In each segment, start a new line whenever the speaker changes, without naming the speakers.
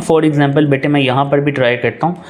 For example बेटे मैं यहाँ पर भी ट्राई करता हूँ,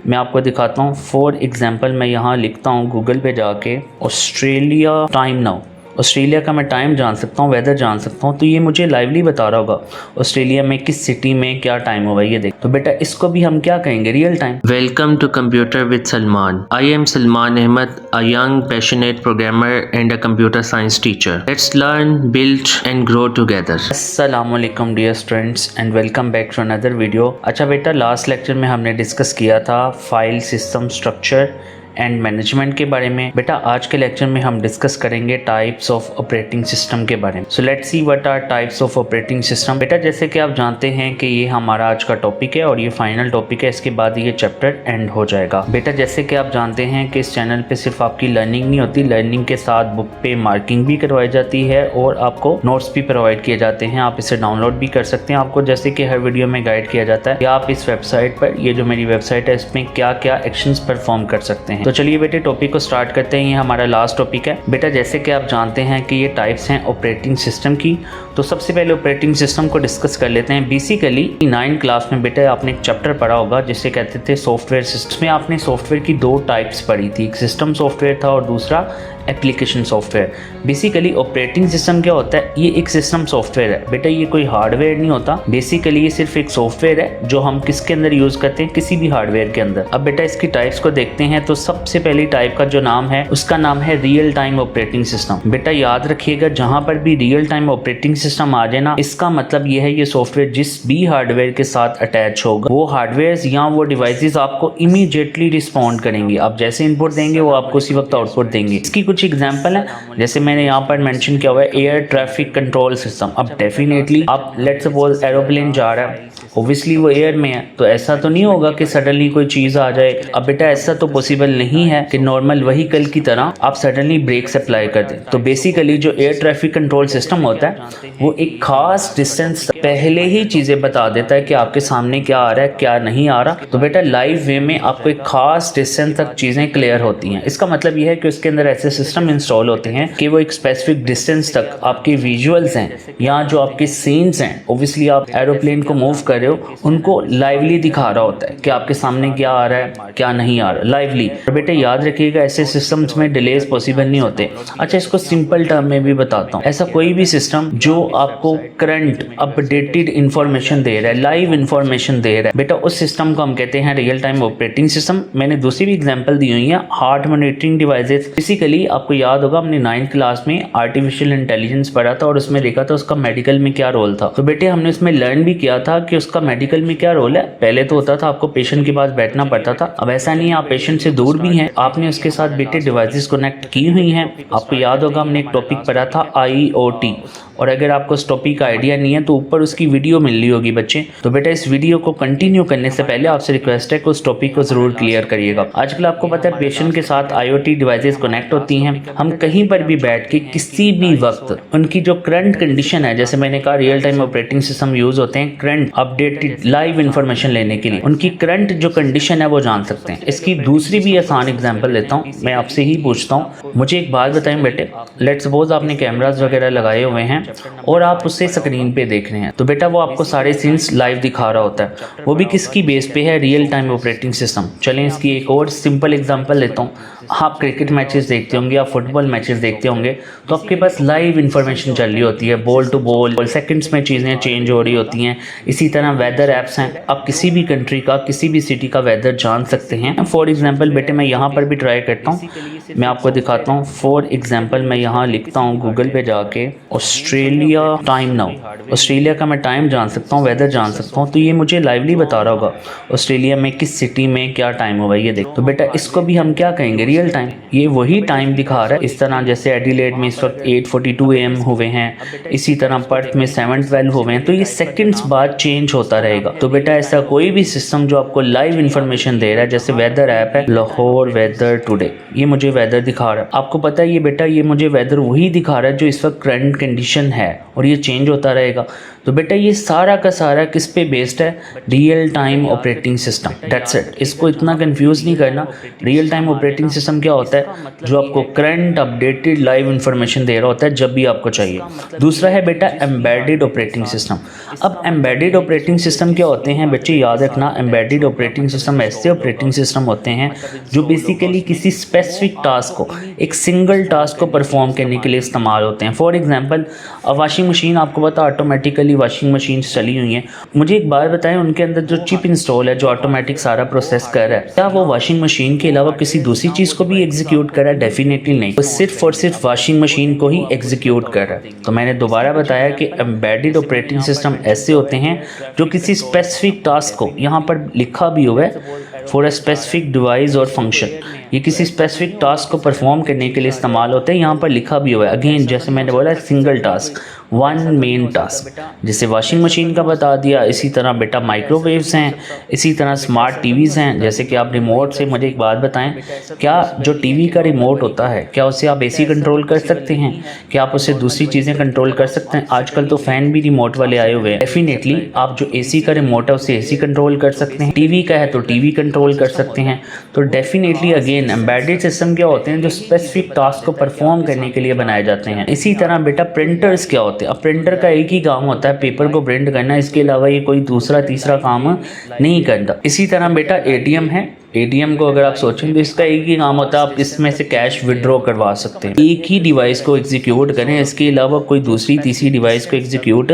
मैं आपको दिखाता हूँ। फॉर एग्जांपल मैं यहाँ लिखता हूँ गूगल पे जाके ऑस्ट्रेलिया टाइम नाउ, ऑस्ट्रेलिया का मैं टाइम जान सकता हूँ, वेदर जान सकता हूँ, तो ये मुझे लाइवली बता रहा होगा ऑस्ट्रेलिया में किस सिटी में क्या टाइम होगा ये देख। तो बेटा इसको भी हम क्या कहेंगे, real time.
Welcome to Computer with Salman. I am Salman Ahmed, a young, passionate programmer and a computer science teacher. Let's learn, build and grow together.
अस्सलामुअलैकुम dear students and welcome back to another video. अच्छा बेटा, last lecture में हमने discuss किया था file system structure and management के बारे में। बेटा आज के लेक्चर में हम डिस्कस करेंगे टाइप्स ऑफ ऑपरेटिंग सिस्टम के बारे में। So let's see what are types of operating system. बेटा जैसे कि आप जानते हैं कि ये हमारा आज का टॉपिक है और ये फाइनल टॉपिक है, इसके बाद ये चैप्टर एंड हो जाएगा। बेटा जैसे कि आप जानते हैं कि इस चैनल पे सिर्फ आपकी लर्निंग नहीं होती, लर्निंग के साथ बुक पे मार्किंग भी करवाई जाती है और आपको नोट्स भी प्रोवाइड किए जाते हैं। आप इसे डाउनलोड भी कर सकते हैं। आपको जैसे कि हर वीडियो में गाइड किया जाता है कि आप इस वेबसाइट पर, ये जो मेरी वेबसाइट है, इसमें क्या क्या एक्शंस परफॉर्म कर सकते हैं। तो चलिए बेटे टॉपिक को स्टार्ट करते हैं। ये हमारा लास्ट टॉपिक है। बेटा जैसे कि आप जानते हैं कि ये टाइप्स हैं ऑपरेटिंग सिस्टम की, तो सबसे पहले ऑपरेटिंग सिस्टम को डिस्कस कर लेते हैं। बेसिकली 9 क्लास में बेटा आपने एक चैप्टर पढ़ा होगा जिसे कहते थे सॉफ्टवेयर सिस्टम में। आपने सॉफ्टवेयर की 2 टाइप्स पढ़ी थी, एक सिस्टम सॉफ्टवेयर था और दूसरा application software. Basically operating system क्या होता है, ये एक सिस्टम सॉफ्टवेयर है बेटा, ये कोई हार्डवेयर नहीं होता। बेसिकली ये सिर्फ एक सॉफ्टवेयर है जो हम किसके अंदर यूज करते हैं, किसी भी हार्डवेयर के अंदर। अब बेटा इसकी टाइप्स को देखते हैं। तो सबसे पहली टाइप का जो नाम है उसका नाम है रियल टाइम ऑपरेटिंग सिस्टम। बेटा याद रखिएगा, जहां पर भी रियल टाइम ऑपरेटिंग सिस्टम आ जाए ना, इसका मतलब ये है ये सॉफ्टवेयर जिस भी हार्डवेयर के साथ अटैच होगा, वो हार्डवेयर या वो डिवाइसेस आपको इमीडिएटली रिस्पॉन्ड करेंगे। आप जैसे इनपुट देंगे वो आपको उसी वक्त आउटपुट देंगे। इसकी कुछ एग्जांपल है, जैसे मैंने यहाँ पर मेंशन किया हुआ है एयर ट्रैफिक कंट्रोल सिस्टम। अब डेफिनेटली आप लेट्स सपोज एरोप्लेन जा रहा है, ऑब्वियसली वो एयर में है, तो ऐसा तो नहीं होगा कि सडनली कोई चीज आ जाए। अब बेटा ऐसा तो पॉसिबल नहीं है कि नॉर्मल व्हीकल की तरह आप सडनली ब्रेक अप्लाई कर दें। तो बेसिकली जो एयर ट्रैफिक कंट्रोल सिस्टम होता है वो एक खास डिस्टेंस पहले ही चीजें बता देता है कि आपके सामने क्या आ रहा है क्या नहीं आ रहा। तो बेटा लाइव वे में आपको एक खास डिस्टेंस तक चीजें क्लियर होती हैं। इसका मतलब यह है कि उसके अंदर ऐसे सिस्टम इंस्टॉल होते हैं कि वो एक स्पेसिफिक डिस्टेंस तक आपके विजुअल्स हैं या जो आपके सीन्स हैं, ऑब्वियसली आप एरोप्लेन को मूव कर रहे हो, उनको लाइवली दिखा रहा होता है कि आपके सामने क्या आ रहा है क्या नहीं आ रहा लाइवली। और बेटे याद रखिएगा ऐसे सिस्टम्स में डिलेज पॉसिबल नहीं होते। अच्छा इसको सिंपल टर्म में भी बताता हूँ, ऐसा कोई भी सिस्टम जो आपको करंट अपडेटेड इंफॉर्मेशन दे रहा है, लाइव इंफॉर्मेशन दे रहा है, बेटा उस सिस्टम को हम कहते हैं रियल टाइम ऑपरेटिंग सिस्टम। मैंने दूसरी भी एग्जांपल दी हुई है, हार्ट मॉनिटरिंग डिवाइसेस। बेसिकली आपको याद होगा हमने 9th क्लास में आर्टिफिशियल इंटेलिजेंस पढ़ा था और उसमें देखा था उसका मेडिकल में क्या रोल था। तो बेटे हमने उसमें लर्न भी किया था कि उसका मेडिकल में क्या रोल है। पहले तो होता था आपको पेशेंट के पास बैठना पड़ता था, अब ऐसा नहीं है, आप पेशेंट से दूर भी हैं, आपने उसके साथ बेटे डिवाइसेस कनेक्ट की हुई हैं। आपको याद होगा हमने एक टॉपिक पढ़ा था IoT, और अगर आपको उस टॉपिक का आइडिया नहीं है तो ऊपर उसकी वीडियो मिल रही होगी बच्चे। तो बेटा इस वीडियो को कंटिन्यू करने से पहले आपसे रिक्वेस्ट है कि उस टॉपिक को जरूर क्लियर करिएगा। आजकल आपको पता है पेशेंट के साथ IoT डिवाइसेस कनेक्ट होती हैं। हम कहीं पर भी बैठ के किसी भी वक्त उनकी जो करंट कंडीशन है, जैसे मैंने कहा real time operating system use होते हैं करंट अपडेटेड लाइव इंफॉर्मेशन लेने के लिए, उनकी करंट जो कंडीशन है वो जान सकते हैं। इसकी दूसरी भी आसान एग्जांपल लेता हूँ, मैं आपसे ही पूछता हूँ, मुझे एक बात बताएं बेटे, लेट्स सपोज आपने कैमरास वगैरह लगाए हुए हैं और आप उससे स्क्रीन पे देख रहे हैं, तो बेटा वो आपको सारे सीन्स लाइव दिखा रहा होता है, वो भी किसकी बेस पे है, रियल टाइम ऑपरेटिंग सिस्टम। चलें इसकी एक और सिंपल एग्जांपल लेता हूँ। आप क्रिकेट मैचेस देखते होंगे या फुटबॉल मैचेस देखते होंगे, तो आपके पास लाइव इंफॉर्मेशन चल रही होती है, बॉल टू बॉल सेकंड्स में चीज़ें चेंज हो रही होती हैं। इसी तरह वेदर ऐप्स हैं, आप किसी भी कंट्री का किसी भी सिटी का वेदर जान सकते हैं। फॉर एग्जांपल बेटे मैं यहाँ पर भी ट्राई करता हूँ, मैं आपको दिखाता हूँ। फॉर एग्जांपल मैं यहाँ लिखता हूँ गूगल पे जाके ऑस्ट्रेलिया टाइम नाउ, ऑस्ट्रेलिया का मैं टाइम जान सकता हूँ, वेदर जान सकता हूँ, तो ये मुझे लाइवली बता रहा होगा ऑस्ट्रेलिया में किस सिटी में क्या टाइम होगा ये देख। तो बेटा इसको भी हम क्या कहेंगे, रियल टाइम। ये वही टाइम दिखा रहा है। इस तरह जैसे एडिलेड में इस वक्त 8:42 AM हुए हैं, इसी तरह पर्थ में 7:12 हुए हैं, तो ये सेकंड्स बाद चेंज होता रहेगा। तो बेटा ऐसा कोई भी सिस्टम जो आपको लाइव इंफॉर्मेशन दे रहा है, जैसे वेदर ऐप है लाहौर वेदर टुडे, ये मुझे वेदर दिखा रहा है। आपको पता है ये बेटा ये मुझे वेदर वही दिखा रहा है जो इस वक्त करंट कंडीशन है और ये चेंज होता रहेगा। तो बेटा ये सारा का सारा किस पे बेस्ड है, real time operating system, that's it. इसको इतना कंफ्यूज नहीं करना। रियल टाइम ऑपरेटिंग सिस्टम क्या होता है, जो आपको करंट अपडेटेड लाइव इंफॉर्मेशन दे रहा होता है जब भी आपको चाहिए। दूसरा है बेटा एम्बेडेड ऑपरेटिंग सिस्टम। अब एम्बेडेड ऑपरेटिंग सिस्टम क्या होते हैं बच्चे, याद रखना, एम्बेडेड ऑपरेटिंग सिस्टम ऐसे ऑपरेटिंग सिस्टम होते हैं जो बेसिकली किसी स्पेसिफिक टास्क को, एक सिंगल टास्क को परफॉर्म करने के लिए इस्तेमाल होते हैं। फॉर एग्जांपल वॉशिंग मशीन, आपको पता ऑटोमेटिकली वॉशिंग मशीन चली हुई हैं। मुझे एक बात बताएं, उनके अंदर जो चिप इंस्टॉल है जो ऑटोमेटिक सारा प्रोसेस कर रहा है, क्या वो वॉशिंग मशीन के अलावा किसी दूसरी चीज़ को भी एग्जीक्यूट कर रहा है? डेफिनेटली नहीं, वो सिर्फ और सिर्फ वॉशिंग मशीन को ही एग्जीक्यूट कर रहा है। तो मैंने दोबारा बताया कि एम्बेडेड ऑपरेटिंग सिस्टम ऐसे होते हैं जो किसी स्पेसिफिक टास्क को, यहाँ पर लिखा भी हुआ है फॉर अ स्पेसिफिक डिवाइस और फंक्शन, ये किसी स्पेसिफिक टास्क को परफॉर्म करने के लिए इस्तेमाल होते हैं। यहाँ पर लिखा भी हुआ है, अगेन जैसे मैंने बोला single task, one main task, जैसे वॉशिंग मशीन का बता दिया। इसी तरह बेटा माइक्रोवेव्स हैं, इसी तरह स्मार्ट टीवीज़ हैं। जैसे कि आप रिमोट से, मुझे एक बात बताएं, क्या जो टीवी का रिमोट होता है क्या उससे आप एसी कंट्रोल कर सकते हैं? क्या आप उससे दूसरी चीज़ें कंट्रोल कर सकते हैं? आजकल तो फ़ैन भी रिमोट वाले आए हुए हैं। डेफिनेटली आप जो एसी का रिमोट है उससे एसी कंट्रोल कर सकते हैं, टीवी का है तो टीवी कंट्रोल कर सकते हैं। तो डेफिनेटली अगेन एम्बेडेड सिस्टम क्या होते हैं, जो स्पेसिफिक टास्क को परफॉर्म करने के लिए बनाए जाते हैं। इसी तरह बेटा प्रिंटर्स क्या होते हैं? अब प्रिंटर का एक ही काम होता है, पेपर को प्रिंट करना, इसके अलावा ये कोई दूसरा तीसरा काम नहीं करता। इसी तरह बेटा एटीएम है, एटीएम को अगर आप सोचें तो इसका एक ही काम होता है, आप इसमें से कैश विड्रॉ करवा सकते हैं। एक ही डिवाइस को एग्जीक्यूट करें, इसके अलावा कोई दूसरी तीसरी डिवाइस को एग्जीक्यूट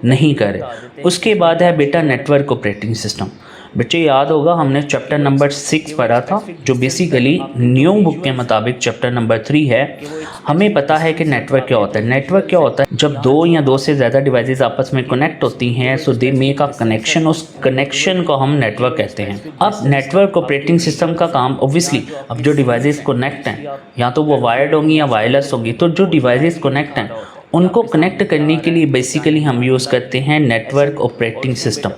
नहीं करें। उसके बाद है बेटा नेटवर्क ऑपरेटिंग सिस्टम। बच्चे याद होगा हमने चैप्टर नंबर 6 पढ़ा था, जो बेसिकली न्यू बुक के मुताबिक चैप्टर नंबर 3 है। हमें पता है कि नेटवर्क क्या होता है। नेटवर्क क्या होता है, जब दो या दो से ज़्यादा डिवाइसेस आपस में कनेक्ट होती हैं, सो दे मेक अ कनेक्शन, उस कनेक्शन को हम नेटवर्क कहते हैं। अब नेटवर्क ऑपरेटिंग सिस्टम का काम ऑब्वियसली, अब जो डिवाइसेस कनेक्ट हैं या तो वो वायर्ड होंगी या वायरलेस होगी, तो जो डिवाइसेस कनेक्ट हैं उनको कनेक्ट करने के लिए बेसिकली हम यूज़ करते हैं नेटवर्क ऑपरेटिंग सिस्टम।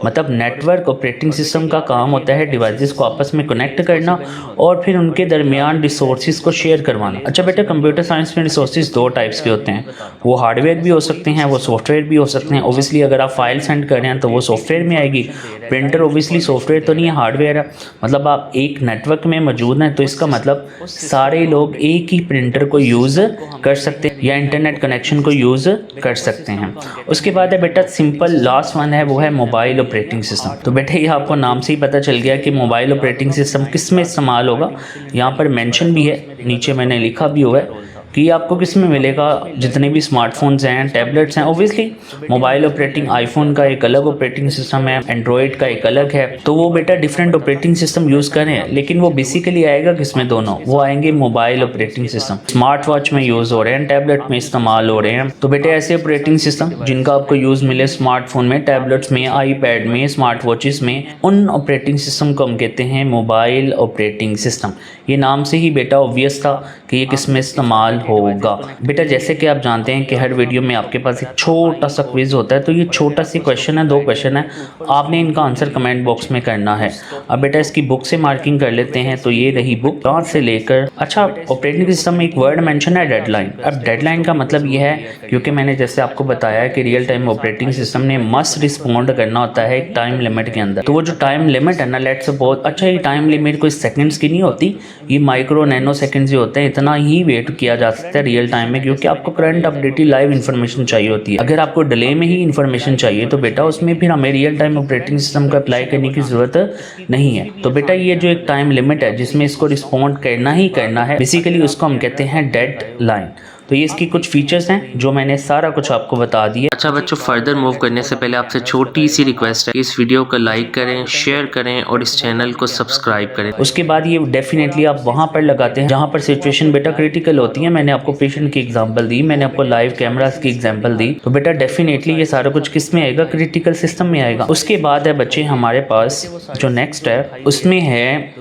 मतलब नेटवर्क ऑपरेटिंग सिस्टम का काम होता है डिवाइसेस को आपस में कनेक्ट करना और फिर उनके दरमियान रिसोर्सेज को शेयर करवाना। अच्छा बेटा, कंप्यूटर साइंस में रिसोर्सेज दो टाइप्स के होते हैं, वो हार्डवेयर भी हो सकते हैं, वो सॉफ्टवेयर भी हो सकते हैं। ओबियसली अगर आप फाइल सेंड कर रहे हैं तो वो सॉफ्टवेयर में आएगी। प्रिंटर ओबियसली सॉफ्टवेयर तो नहीं है, हार्डवेयर है। मतलब आप एक नेटवर्क में मौजूद हैं तो इसका मतलब सारे लोग एक ही प्रिंटर को यूज़ कर सकते हैं या इंटरनेट कनेक्शन को यूज़ कर सकते हैं। उसके बाद है बेटा सिंपल, लास्ट वन है वो है मोबाइल ऑपरेटिंग सिस्टम। तो बेटा ये आपको नाम से ही पता चल गया कि मोबाइल ऑपरेटिंग सिस्टम किस में इस्तेमाल होगा। यहाँ पर मेंशन भी है, नीचे मैंने लिखा भी हुआ है कि आपको किस में मिलेगा। जितने भी स्मार्टफोन्स हैं, टैबलेट्स हैं, ओबियसली मोबाइल ऑपरेटिंग, आईफोन का एक अलग ऑपरेटिंग सिस्टम है, एंड्रॉयड का एक अलग है। तो वो बेटा डिफरेंट ऑपरेटिंग सिस्टम यूज़ करें, लेकिन वो बेसिकली आएगा किसमें, दोनों वो आएंगे mobile operating system. Smart watch में यूज़ हो रहे हैं, टैबलेट में इस्तेमाल हो रहे हैं। तो बेटे ऐसे ऑपरेटिंग सिस्टम जिनका आपको यूज़ मिले स्मार्टफोन में, टैबलेट्स में, आईपैड में, स्मार्ट वॉचेस में, उन ऑपरेटिंग सिस्टम को हम कहते हैं मोबाइल ऑपरेटिंग सिस्टम। ये नाम से ही बेटा ऑब्वियस था कि ये किस में इस्तेमाल होगा। बेटा जैसे कि आप जानते हैं कि हर वीडियो में आपके पास एक छोटा सा क्विज होता है, तो ये छोटा सी क्वेश्चन है, 2 क्वेश्चन है, आपने इनका आंसर कमेंट बॉक्स में करना है। अब बेटा इसकी बुक से मार्किंग कर लेते हैं। तो ये रही बुक, यहाँ से लेकर, अच्छा ऑपरेटिंग सिस्टम में एक वर्ड मेंशन है डेडलाइन। अब डेडलाइन का मतलब ये है, क्योंकि मैंने जैसे आपको बताया कि रियल टाइम ऑपरेटिंग सिस्टम ने मस्ट रिस्पॉन्ड करना होता है एक टाइम लिमिट के अंदर। तो वो जो टाइम लिमिट है ना, लेट्स सपोज, अच्छा ये टाइम लिमिट कोई सेकंड्स की नहीं होती, ये माइक्रो नैनो सेकंड्स ही होते हैं। इतना ही वेट किया जा सकता है रियल टाइम में, क्योंकि आपको करंट अपडेटेड लाइव इन्फॉर्मेशन चाहिए होती है। अगर आपको डिले में ही इन्फॉर्मेशन चाहिए तो बेटा उसमें फिर हमें रियल टाइम ऑपरेटिंग सिस्टम को अप्लाई करने की ज़रूरत नहीं है। तो बेटा ये जो एक टाइम लिमिट है जिसमें इसको रिस्पॉन्ड करना ही करना है, बेसिकली उसको हम कहते हैं डेडलाइन। तो ये इसकी कुछ फीचर्स हैं जो मैंने सारा कुछ आपको बता दिया।
अच्छा बच्चों, फर्दर मूव करने से पहले आपसे छोटी सी रिक्वेस्ट है, इस वीडियो को लाइक करें, शेयर करें और इस चैनल को सब्सक्राइब करें।
उसके बाद ये डेफिनेटली आप वहाँ पर लगाते हैं जहाँ पर सिचुएशन बेटा क्रिटिकल होती है। मैंने आपको पेशेंट की एग्जांपल दी, मैंने आपको लाइव कैमरास की एग्जांपल दी। तो बेटा डेफिनेटली ये सारा कुछ किस में आएगा, क्रिटिकल सिस्टम में आएगा। उसके बाद है बच्चे हमारे पास जो नेक्स्ट है उसमें है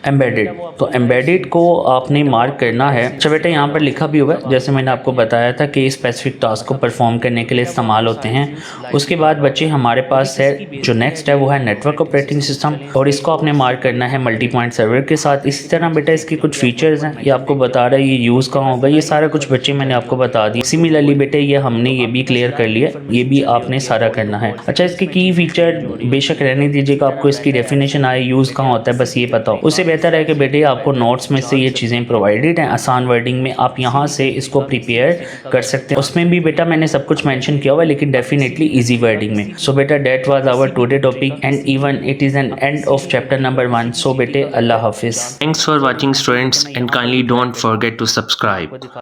एम्बेडेड, तो एम्बेडेड को आपने मार्क करना है। अच्छा बेटा यहाँ पर लिखा भी हुआ है, जैसे मैंने आपको बताया था कि स्पेसिफिक टास्क को परफॉर्म करने के लिए इस्तेमाल होते हैं। उसके बाद बच्चे हमारे पास है जो नेक्स्ट है वो है नेटवर्क ऑपरेटिंग सिस्टम, और इसको आपने मार्क करना है मल्टी पॉइंट सर्वर के साथ। इसी तरह बेटा इसकी कुछ फीचर्स हैं, ये आपको बता रहा है ये यूज़ कहाँ होगा, ये सारा कुछ बच्चे मैंने आपको बता दिया। सिमिलरली बेटे ये हमने ये भी क्लियर कर लिया, ये भी आपने सारा करना है। अच्छा इसके की फीचर बेशक रहने दीजिएगा, आपको इसकी डेफिनेशन आए, यूज़ कहाँ होता है बस ये पता हो। उससे बेहतर है कि बेटे आपको नोट्स में से ये चीज़ें प्रोवाइडेड हैं आसान वर्डिंग में, आप यहाँ से इसको प्रिपेयर कर सकते हैं। उसमें भी बेटा मैंने सब कुछ मेंशन किया हुआ है लेकिन डेफिनेटली इजी वर्डिंग में। सो बेटा that was our today topic and even it is an end of chapter number 1। सो बेटे अल्लाह हाफिज़।
Thanks for watching students, and kindly don't forget to subscribe.